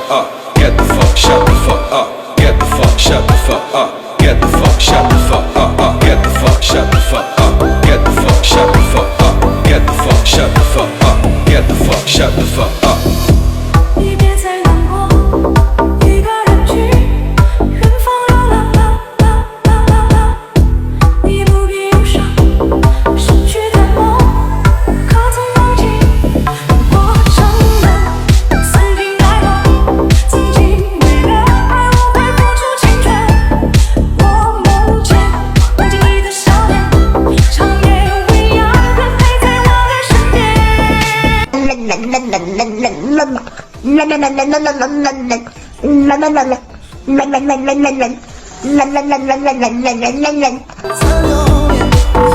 up, get the fuck, shut the fuck up, get the fuck, shut the fuck up, get the fuck, shut the fuck up, get the fuck, shut the fuck up, get the fuck, shut the fuck up, get the fuck, shut the fuck up, get the fuck, shut the fuck up. 你别再难过，一个人去远方流浪，你不必忧伤，失去的梦，可曾忘记我承认，曾经爱过，曾经为了爱我会付出青春。我梦见你的笑脸，长夜未央人陪在我的身边。才永远飞